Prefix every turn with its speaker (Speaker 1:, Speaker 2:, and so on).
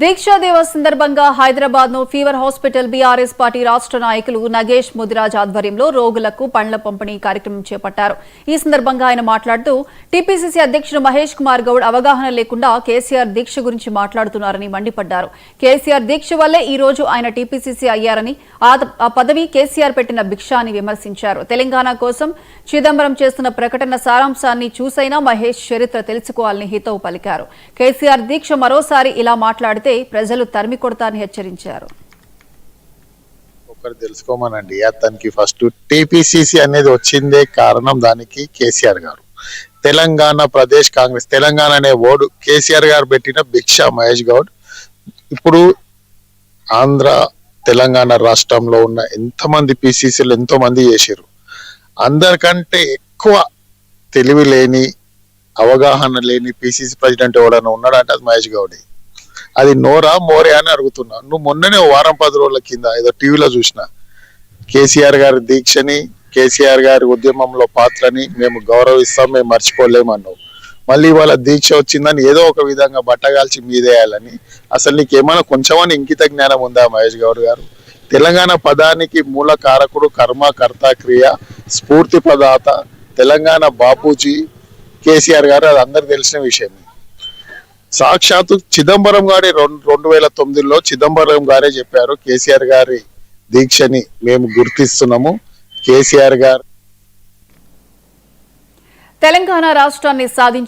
Speaker 1: దీక్షా దివస్ సందర్భంగా హైదరాబాద్ ను fever hospital BRS party రాష్ట్ర నాయకులు నగేష్ ముదిరాజ్ ఆధ్వర్యంలో రోగులకు పండ్ల పంపిణీ కార్యక్రమం చేపట్టారు. ఈ సందర్భంగా ఆయన మాట్లాడుతూ టీపీసీసీ అధ్యక్షుడు మహేష్ కుమార్ గౌడ్ అవగాహన లేకుండా కేసీఆర్ దీక్ష గురించి మాట్లాడుతున్నారని మండిపడ్డారు. కేసీఆర్ దీక్ష వల్లే ఈ రోజు ఆయన టీపీసీసీ అయ్యారని, ఆ పదవి కేసీఆర్ పెట్టిన భిక్ష అని విమర్శించారు. తెలంగాణ కోసం చిదంబరం చేస్తున్న ప్రకటన సారాంశాన్ని చూసైనా మహేష్ చరిత్ర తెలుసుకోవాలని హితవు పలికారు. కేసీఆర్ దీక్ష మరోసారి ఇలా మాట్లాడితే ప్రజలు తరిమి కొడతారని హెచ్చరించారు.
Speaker 2: ఒకరు తెలుసుకోమనండి, అతనికి ఫస్ట్ టీపీసీసీ అనేది వచ్చిందే కారణం దానికి కేసీఆర్ గారు. తెలంగాణ ప్రదేశ్ కాంగ్రెస్, తెలంగాణ అనే ఓడు కేసీఆర్ గారు పెట్టిన భిక్ష మహేష్ గౌడ్. ఇప్పుడు ఆంధ్ర తెలంగాణ రాష్ట్రంలో ఉన్న ఎంతమంది పీసీసీలు ఎంతో మంది చేశారు. అందరికంటే ఎక్కువ తెలివి లేని, అవగాహన లేని పీసీసీ ప్రెసిడెంట్ ఎవడన్నా ఉన్నాడంటే అది మహేష్ గౌడే. అది నోరా మోరే అని అడుగుతున్నా. నువ్వు మొన్ననే వారం 10 రోజుల కింద ఏదో టీవీలో చూసిన కేసీఆర్ గారి దీక్షని, కేసీఆర్ గారి ఉద్యమంలో పాత్రని మేము గౌరవిస్తాం, మేము మర్చిపోలేమన్నావు. మళ్ళీ వాళ్ళ దీక్ష వచ్చిందని ఏదో ఒక విధంగా బట్టగాల్చి మీదేయాలని. అసలు నీకేమైనా కొంచెమని ఇంకిత జ్ఞానం ఉందా మహేష్ గౌడ్ గారు? తెలంగాణ పదానికి మూల కారకుడు, కర్మ, కర్త, క్రియ, స్ఫూర్తి ప్రదాత తెలంగాణ బాపూజీ కేసీఆర్ గారు. అది అందరికి తెలిసిన విషయమే. సాక్షాత్తు చిదంబరం గారి 2009లో చిదంబరం గారే చెప్పారు, కేసీఆర్ గారి దీక్షని మేము గుర్తిస్తున్నాము. కేసీఆర్ గారు
Speaker 1: తెలంగాణ రాష్ట్రాన్ని సాధించిన